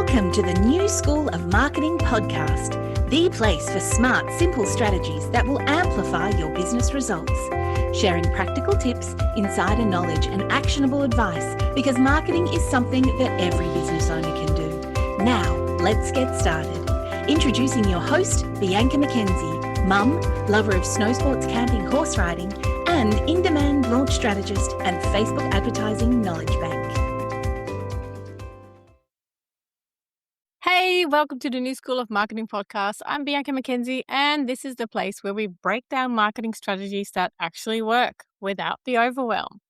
Welcome to the New School of Marketing podcast, the place for smart, simple strategies that will amplify your business results. Sharing practical tips, insider knowledge, and actionable advice because marketing is something that every business owner can do. Now, let's get started. Introducing your host, Bianca McKenzie, mum, lover of snow sports, camping, horse riding, and in-demand launch strategist and Facebook advertising knowledge bank. Hey, welcome to the New School of Marketing podcast. I'm Bianca McKenzie, and this is the place where we break down marketing strategies that actually work without the overwhelm.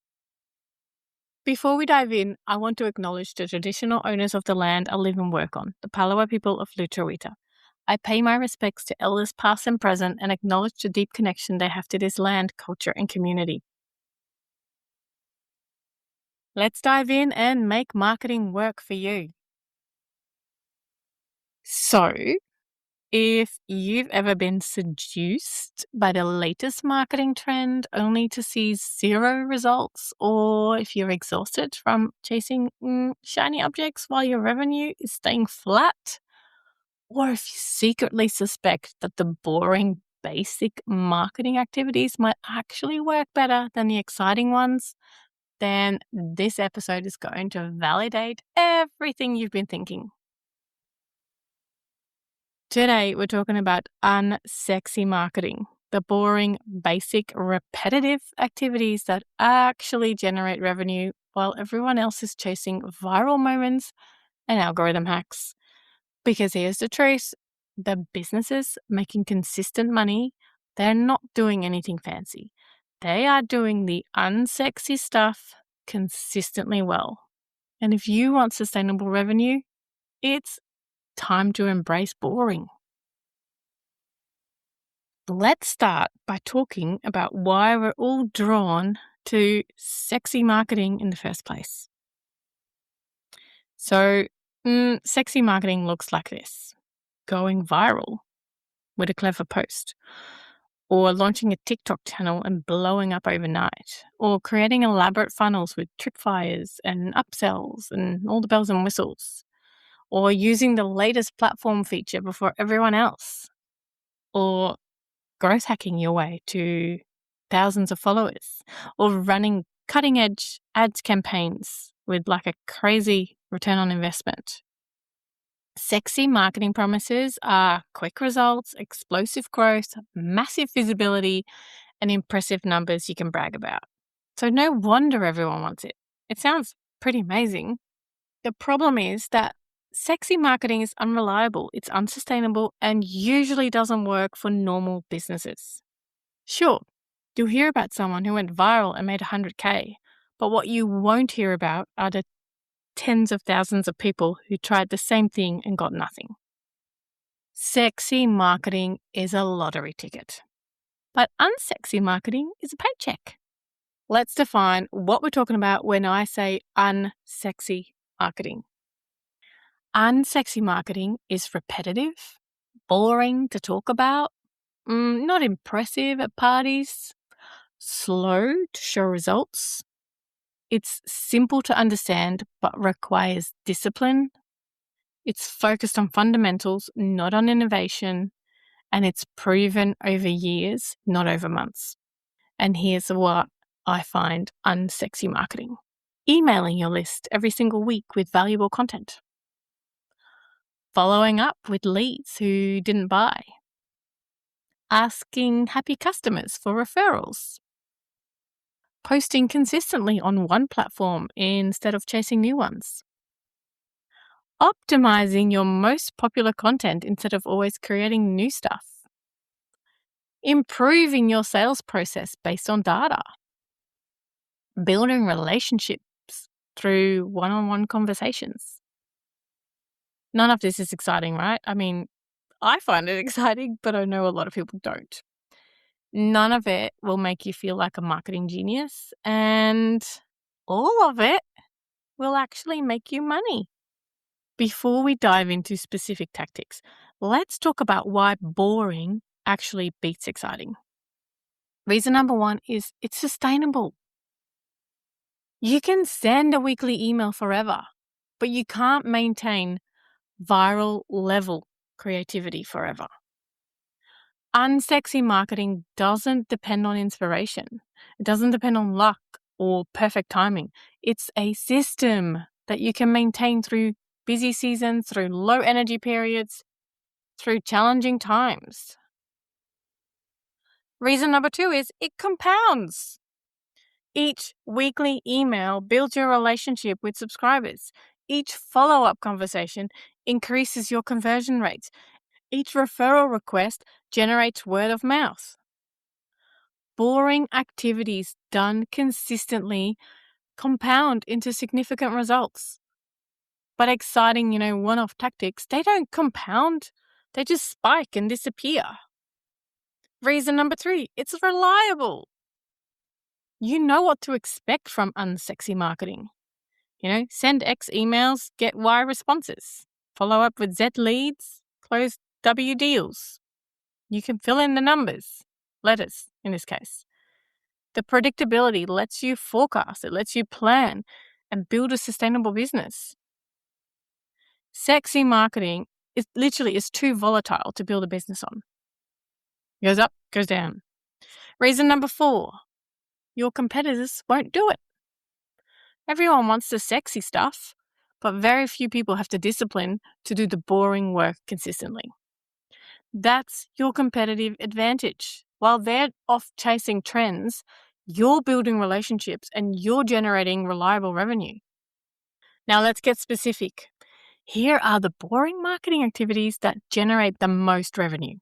Before we dive in, I want to acknowledge the traditional owners of the land I live and work on, the Palawa people of Lutruwita. I pay my respects to elders past and present and acknowledge the deep connection they have to this land, culture, and community. Let's dive in and make marketing work for you. So, if you've ever been seduced by the latest marketing trend only to see zero results, or if you're exhausted from chasing shiny objects while your revenue is staying flat, or if you secretly suspect that the boring basic marketing activities might actually work better than the exciting ones, then this episode is going to validate everything you've been thinking. Today, we're talking about unsexy marketing, the boring, basic, repetitive activities that actually generate revenue while everyone else is chasing viral moments and algorithm hacks. Because here's the truth, the businesses making consistent money, they're not doing anything fancy. They are doing the unsexy stuff consistently well. And if you want sustainable revenue, it's time to embrace boring. Let's start by talking about why we're all drawn to sexy marketing in the first place. So, sexy marketing looks like this: going viral with a clever post, or launching a TikTok channel and blowing up overnight, or creating elaborate funnels with tripwires and upsells and all the bells and whistles, or using the latest platform feature before everyone else, or growth hacking your way to thousands of followers, or running cutting-edge ads campaigns with like a crazy return on investment. Sexy marketing promises are quick results, explosive growth, massive visibility, and impressive numbers you can brag about. So no wonder everyone wants it. It sounds pretty amazing. The problem is that sexy marketing is unreliable, it's unsustainable, and usually doesn't work for normal businesses. Sure, you'll hear about someone who went viral and made 100K, but what you won't hear about are the tens of thousands of people who tried the same thing and got nothing. Sexy marketing is a lottery ticket, but unsexy marketing is a paycheck. Let's define what we're talking about when I say unsexy marketing. Unsexy marketing is repetitive, boring to talk about, not impressive at parties, slow to show results. It's simple to understand but requires discipline. It's focused on fundamentals, not on innovation, and it's proven over years, not over months. And here's what I find unsexy marketing: emailing your list every single week with valuable content, following up with leads who didn't buy, asking happy customers for referrals, posting consistently on one platform instead of chasing new ones, optimizing your most popular content instead of always creating new stuff, improving your sales process based on data, building relationships through one-on-one conversations. None of this is exciting, right? I mean, I find it exciting, but I know a lot of people don't. None of it will make you feel like a marketing genius, and all of it will actually make you money. Before we dive into specific tactics, let's talk about why boring actually beats exciting. Reason number one is it's sustainable. You can send a weekly email forever, but you can't maintain viral level creativity forever. Unsexy marketing doesn't depend on inspiration. It doesn't depend on luck or perfect timing. It's a system that you can maintain through busy seasons, through low energy periods, through challenging times. Reason number 2 is it compounds. Each weekly email builds your relationship with subscribers. Each follow-up conversation increases your conversion rates. Each referral request generates word of mouth. Boring activities done consistently compound into significant results. But exciting, one-off tactics, they don't compound. They just spike and disappear. Reason number 3, it's reliable. You know what to expect from unsexy marketing. Send X emails, get Y responses. Follow up with Z leads, close W deals. You can fill in the numbers, letters in this case. The predictability lets you forecast, it lets you plan and build a sustainable business. Sexy marketing is too volatile to build a business on. Goes up, goes down. Reason number 4, your competitors won't do it. Everyone wants the sexy stuff, but very few people have the discipline to do the boring work consistently. That's your competitive advantage. While they're off chasing trends, you're building relationships and you're generating reliable revenue. Now let's get specific. Here are the boring marketing activities that generate the most revenue.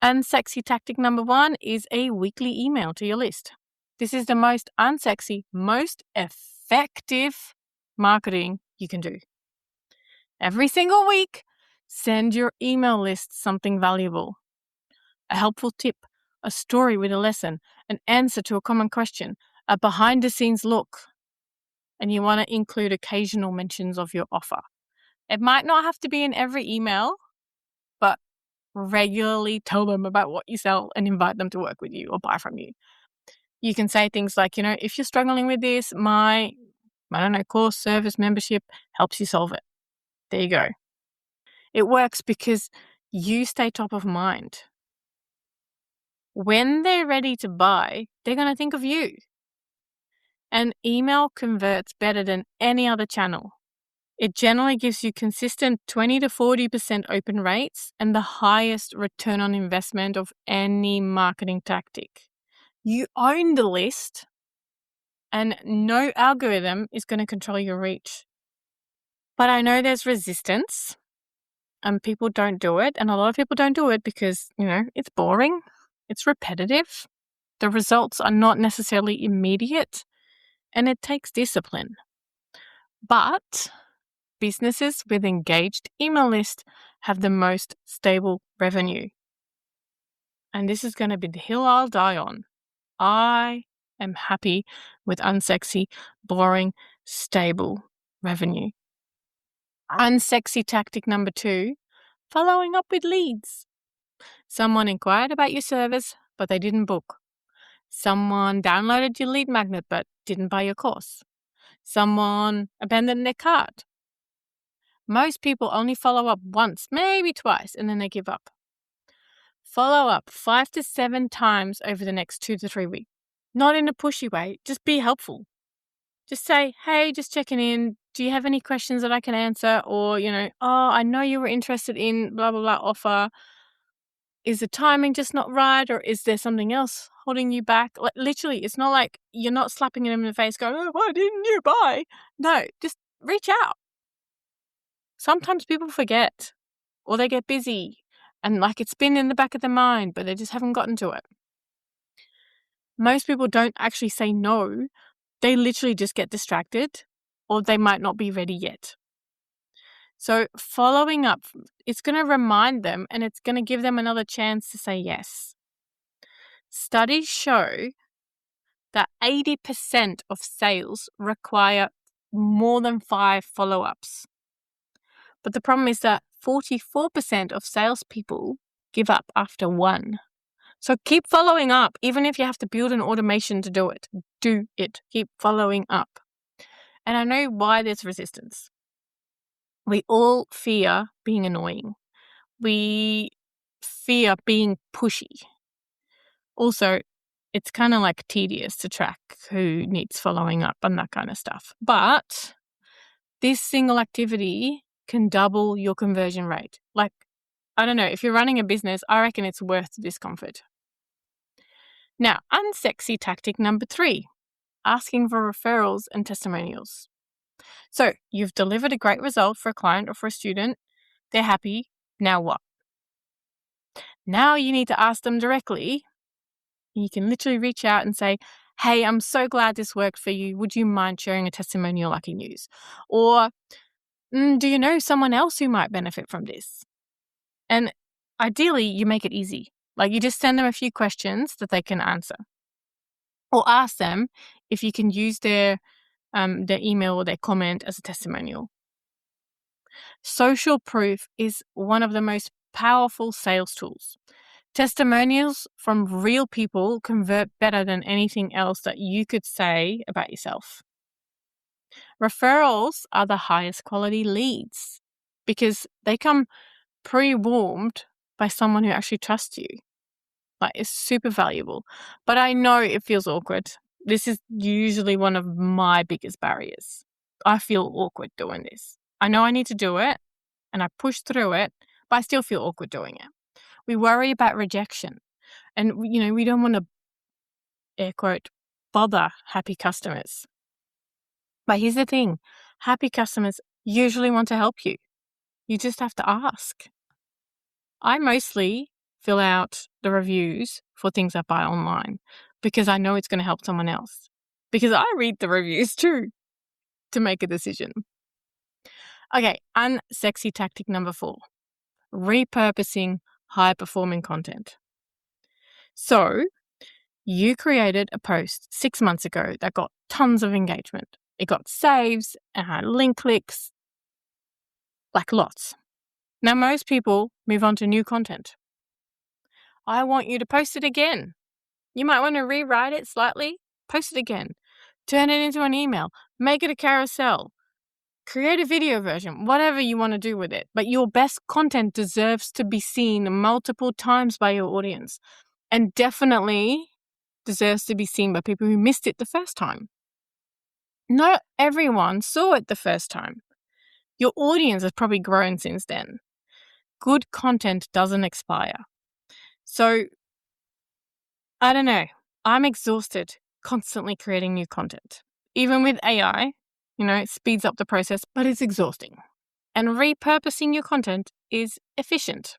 Unsexy tactic number 1 is a weekly email to your list. This is the most unsexy, most effective marketing you can do. Every single week, send your email list something valuable. A helpful tip, a story with a lesson, an answer to a common question, a behind-the-scenes look. And you want to include occasional mentions of your offer. It might not have to be in every email, but regularly tell them about what you sell and invite them to work with you or buy from you. You can say things like, if you're struggling with this, my, course, service, membership helps you solve it. There you go. It works because you stay top of mind. When they're ready to buy, they're going to think of you. And email converts better than any other channel. It generally gives you consistent 20 to 40% open rates and the highest return on investment of any marketing tactic. You own the list, and no algorithm is going to control your reach. But I know there's resistance, and people don't do it. And a lot of people don't do it because, it's boring, it's repetitive, the results are not necessarily immediate, and it takes discipline. But businesses with engaged email lists have the most stable revenue. And this is going to be the hill I'll die on. I am happy with unsexy, boring, stable revenue. Unsexy tactic number 2, following up with leads. Someone inquired about your service, but they didn't book. Someone downloaded your lead magnet, but didn't buy your course. Someone abandoned their cart. Most people only follow up once, maybe twice, and then they give up. Follow up 5 to 7 times over the next 2 to 3 weeks. Not in a pushy way, just be helpful. Just say, hey, just checking in. Do you have any questions that I can answer? Or, I know you were interested in blah, blah, blah offer. Is the timing just not right? Or is there something else holding you back? Literally, it's not like you're not slapping them in the face going, oh, why didn't you buy? No, just reach out. Sometimes people forget or they get busy and it's been in the back of their mind, but they just haven't gotten to it. Most people don't actually say no. They literally just get distracted or they might not be ready yet. So following up, it's going to remind them and it's going to give them another chance to say yes. Studies show that 80% of sales require more than 5 follow-ups. But the problem is that 44% of salespeople give up after 1. So keep following up, even if you have to build an automation to do it. Do it. Keep following up. And I know why there's resistance. We all fear being annoying. We fear being pushy. Also, it's kind of like tedious to track who needs following up and that kind of stuff. But this single activity can double your conversion rate. Like, I don't know, if you're running a business, I reckon it's worth the discomfort. Now, unsexy tactic number 3, asking for referrals and testimonials. So you've delivered a great result for a client or for a student. They're happy. Now what? Now you need to ask them directly. You can literally reach out and say, hey, I'm so glad this worked for you. Would you mind sharing a testimonial I can use? Or do you know someone else who might benefit from this? And ideally, you make it easy. Like you just send them a few questions that they can answer. Or ask them if you can use their email or their comment as a testimonial. Social proof is one of the most powerful sales tools. Testimonials from real people convert better than anything else that you could say about yourself. Referrals are the highest quality leads because they come pre-warmed by someone who actually trusts you. Like, it's super valuable. But I know it feels awkward. This is usually one of my biggest barriers. I feel awkward doing this. I know I need to do it and I push through it, but I still feel awkward doing it. We worry about rejection and, we don't want to, air quote, bother happy customers. But here's the thing. Happy customers usually want to help you. You just have to ask. I mostly fill out the reviews for things I buy online because I know it's going to help someone else. Because I read the reviews too to make a decision. Okay, unsexy tactic number 4, repurposing high-performing content. So, you created a post 6 months ago that got tons of engagement. It got saves and link clicks, like lots. Now, most people move on to new content. I want you to post it again. You might want to rewrite it slightly, post it again, turn it into an email, make it a carousel, create a video version, whatever you want to do with it. But your best content deserves to be seen multiple times by your audience and definitely deserves to be seen by people who missed it the first time. Not everyone saw it the first time. Your audience has probably grown since then. Good content doesn't expire. So, I don't know. I'm exhausted constantly creating new content. Even with AI, it speeds up the process, but it's exhausting. And repurposing your content is efficient.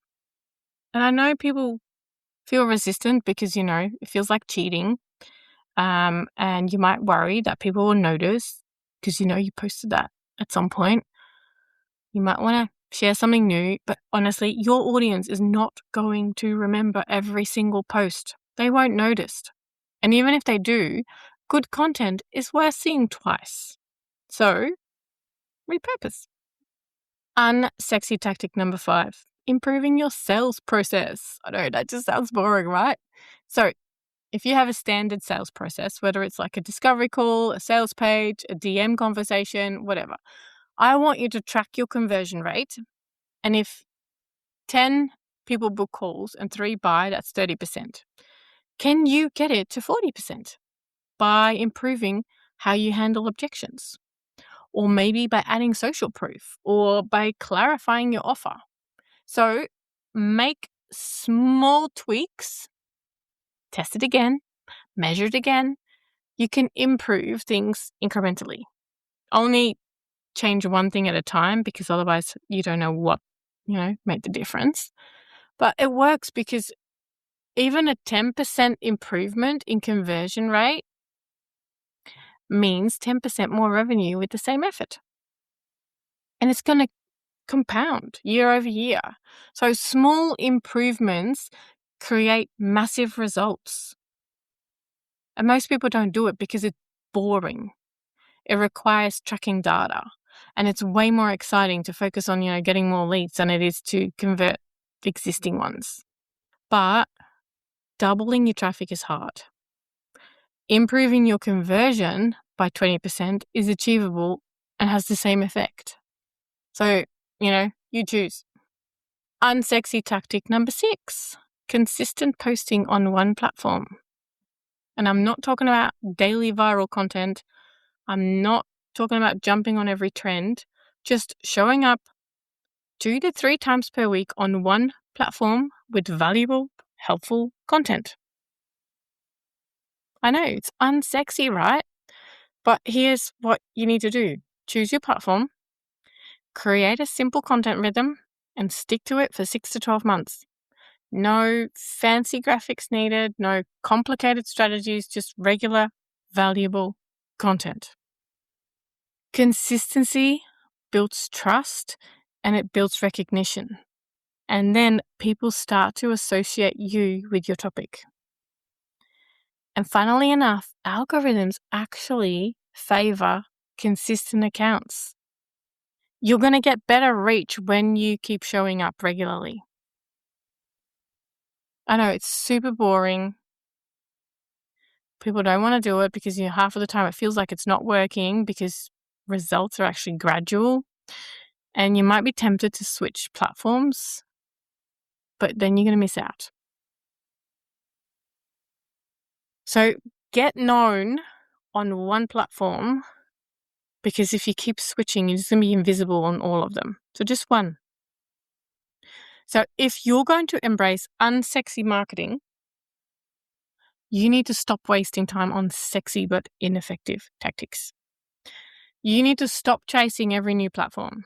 And I know people feel resistant because, it feels like cheating. And you might worry that people will notice because, you posted that at some point. You might want to share something new, but honestly, your audience is not going to remember every single post. They won't notice. And even if they do, good content is worth seeing twice. So, repurpose. Unsexy tactic number 5, improving your sales process. I know, that just sounds boring, right? So, if you have a standard sales process, whether it's like a discovery call, a sales page, a DM conversation, whatever, I want you to track your conversion rate. And if 10 people book calls and 3 buy, that's 30%. Can you get it to 40% by improving how you handle objections? Or maybe by adding social proof or by clarifying your offer. So make small tweaks, test it again, measure it again. You can improve things incrementally. Only change one thing at a time because otherwise you don't know what, made the difference. But it works because even a 10% improvement in conversion rate means 10% more revenue with the same effort. And it's going to compound year over year. So small improvements create massive results. And most people don't do it because it's boring. It requires tracking data. And it's way more exciting to focus on, getting more leads than it is to convert existing ones. But doubling your traffic is hard. Improving your conversion by 20% is achievable and has the same effect. So You choose. Unsexy tactic number 6, consistent posting on one platform. And I'm not talking about daily viral content. I'm not talking about jumping on every trend. Just showing up 2 to 3 times per week on one platform with valuable, helpful content. I know, it's unsexy, right? But here's what you need to do. Choose your platform, create a simple content rhythm, and stick to it for 6 to 12 months. No fancy graphics needed, no complicated strategies, just regular, valuable content. Consistency builds trust and it builds recognition. And then people start to associate you with your topic. And funnily enough, algorithms actually favor consistent accounts. You're going to get better reach when you keep showing up regularly. I know it's super boring. People don't want to do it because half of the time it feels like it's not working because results are actually gradual. And you might be tempted to switch platforms, but then you're going to miss out. So get known on one platform, because if you keep switching, you're just going to be invisible on all of them. So just one. So if you're going to embrace unsexy marketing, you need to stop wasting time on sexy but ineffective tactics. You need to stop chasing every new platform.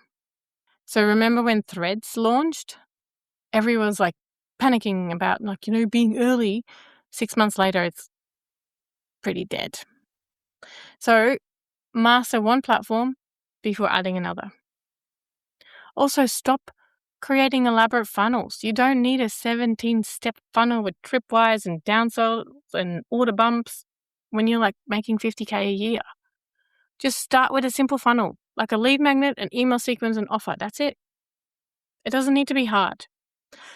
So remember when Threads launched? Everyone's like panicking about being early. 6 months later, it's pretty dead. So master one platform before adding another. Also, stop creating elaborate funnels. You don't need a 17-step funnel with tripwires and downsells and order bumps when you're making $50K a year. Just start with a simple funnel, like a lead magnet, an email sequence, and offer. That's it. It doesn't need to be hard.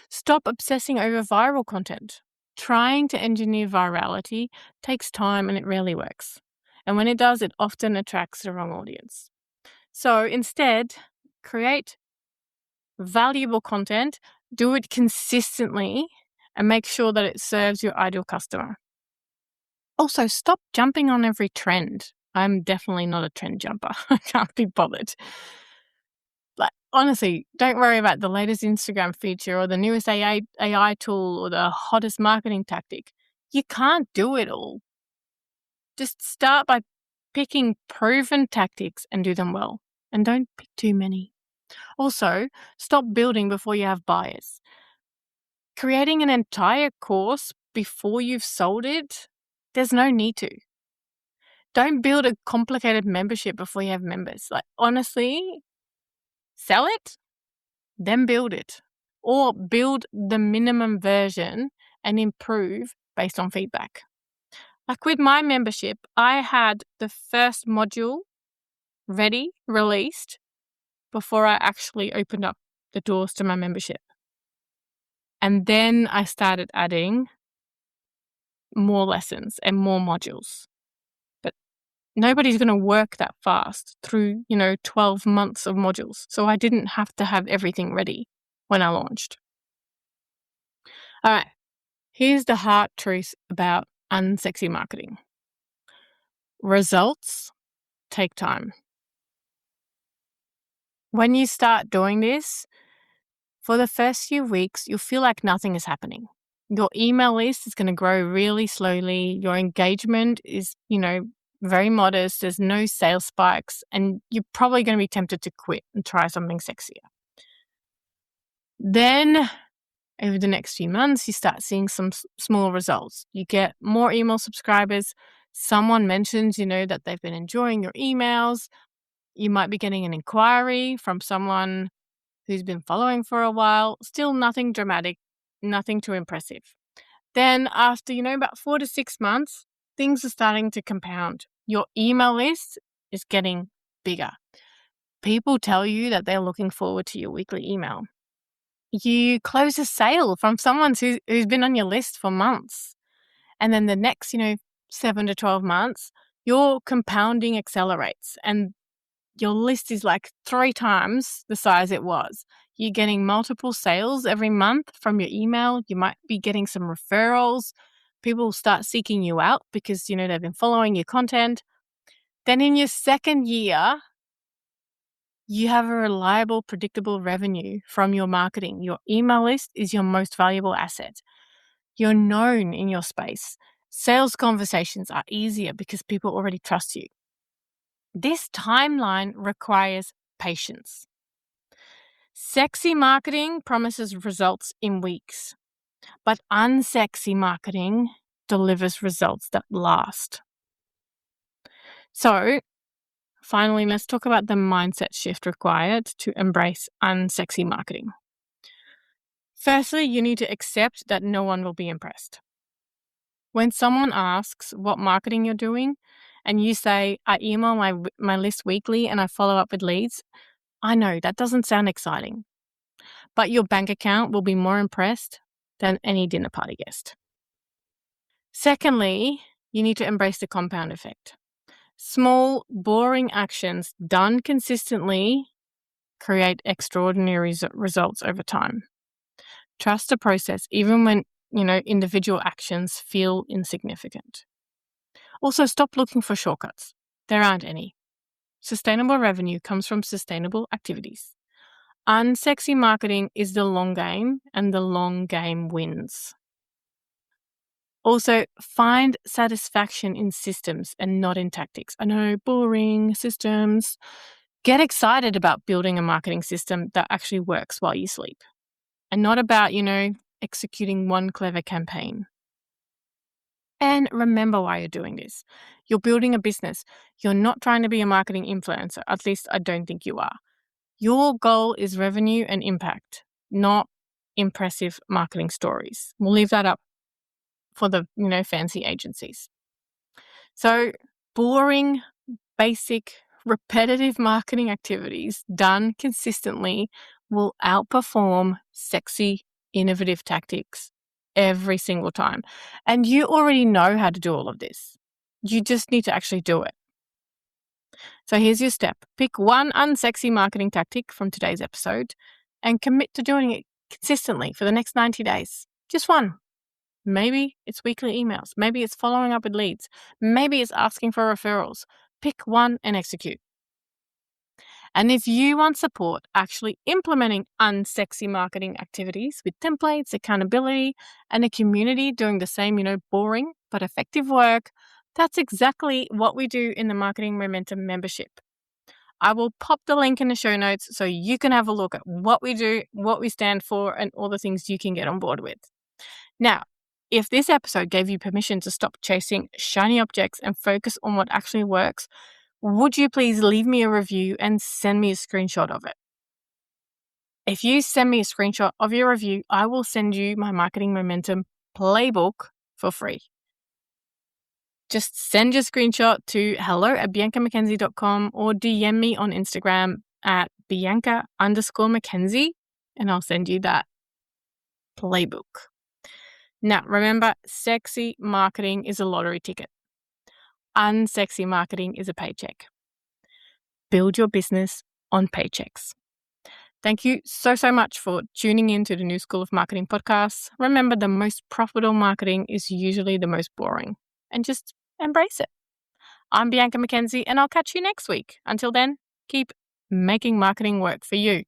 Stop obsessing over viral content. Trying to engineer virality takes time and it rarely works. And when it does, it often attracts the wrong audience. So instead, create valuable content, do it consistently, and make sure that it serves your ideal customer. Also, stop jumping on every trend. I'm definitely not a trend jumper. I can't be bothered. Honestly, don't worry about the latest Instagram feature or the newest AI tool or the hottest marketing tactic. You can't do it all. Just start by picking proven tactics and do them well. And don't pick too many. Also, stop building before you have buyers. Creating an entire course before you've sold it, there's no need to. Don't build a complicated membership before you have members. Honestly, sell it, then build it. Or build the minimum version and improve based on feedback. With my membership, I had the first module ready, released, before I actually opened up the doors to my membership. And then I started adding more lessons and more modules. But nobody's going to work that fast through, 12 months of modules. So I didn't have to have everything ready when I launched. All right, here's the hard truth about unsexy marketing. Results take time. When you start doing this, for the first few weeks, you'll feel like nothing is happening. Your email list is going to grow really slowly. Your engagement is, very modest. There's no sales spikes, and you're probably going to be tempted to quit and try something sexier. Then, over the next few months, you start seeing some small results. You get more email subscribers. Someone mentions, that they've been enjoying your emails. You might be getting an inquiry from someone who's been following for a while. Still nothing dramatic, nothing too impressive. Then after, about 4 to 6 months, things are starting to compound. Your email list is getting bigger. People tell you that they're looking forward to your weekly email. You close a sale from someone who's been on your list for months. And then the next, 7 to 12 months, your compounding accelerates. And your list is like 3 times the size it was. You're getting multiple sales every month from your email. You might be getting some referrals. People start seeking you out because, they've been following your content. Then in your second year, you have a reliable, predictable revenue from your marketing. Your email list is your most valuable asset. You're known in your space. Sales conversations are easier because people already trust you. This timeline requires patience. Sexy marketing promises results in weeks, but unsexy marketing delivers results that last. So, finally, let's talk about the mindset shift required to embrace unsexy marketing. Firstly, you need to accept that no one will be impressed. When someone asks what marketing you're doing and you say, I email my list weekly and I follow up with leads, I know that doesn't sound exciting, but your bank account will be more impressed than any dinner party guest. Secondly, you need to embrace the compound effect. Small, boring actions done consistently create extraordinary results over time. Trust the process, even when, individual actions feel insignificant. Also, stop looking for shortcuts. There aren't any. Sustainable revenue comes from sustainable activities. Unsexy marketing is the long game, and the long game wins. Also, find satisfaction in systems and not in tactics. I know, boring systems. Get excited about building a marketing system that actually works while you sleep, and not about, executing one clever campaign. And remember why you're doing this. You're building a business. You're not trying to be a marketing influencer. At least I don't think you are. Your goal is revenue and impact, not impressive marketing stories. We'll leave that up for the, fancy agencies. So boring, basic, repetitive marketing activities done consistently will outperform sexy, innovative tactics every single time. And you already know how to do all of this. You just need to actually do it. So here's your step. Pick one unsexy marketing tactic from today's episode and commit to doing it consistently for the next 90 days. Just one. Maybe it's weekly emails. Maybe it's following up with leads. Maybe it's asking for referrals. Pick one and execute. And if you want support actually implementing unsexy marketing activities with templates, accountability, and a community doing the same, boring but effective work, that's exactly what we do in the Marketing Momentum membership. I will pop the link in the show notes so you can have a look at what we do, what we stand for, and all the things you can get on board with. Now, if this episode gave you permission to stop chasing shiny objects and focus on what actually works, would you please leave me a review and send me a screenshot of it? If you send me a screenshot of your review, I will send you my Marketing Momentum playbook for free. Just send your screenshot to hello@biancamckenzie.com or DM me on Instagram at Bianca_McKenzie and I'll send you that playbook. Now, remember, sexy marketing is a lottery ticket. Unsexy marketing is a paycheck. Build your business on paychecks. Thank you so much for tuning in to the New School of Marketing podcast. Remember, the most profitable marketing is usually the most boring. And just embrace it. I'm Bianca McKenzie, and I'll catch you next week. Until then, keep making marketing work for you.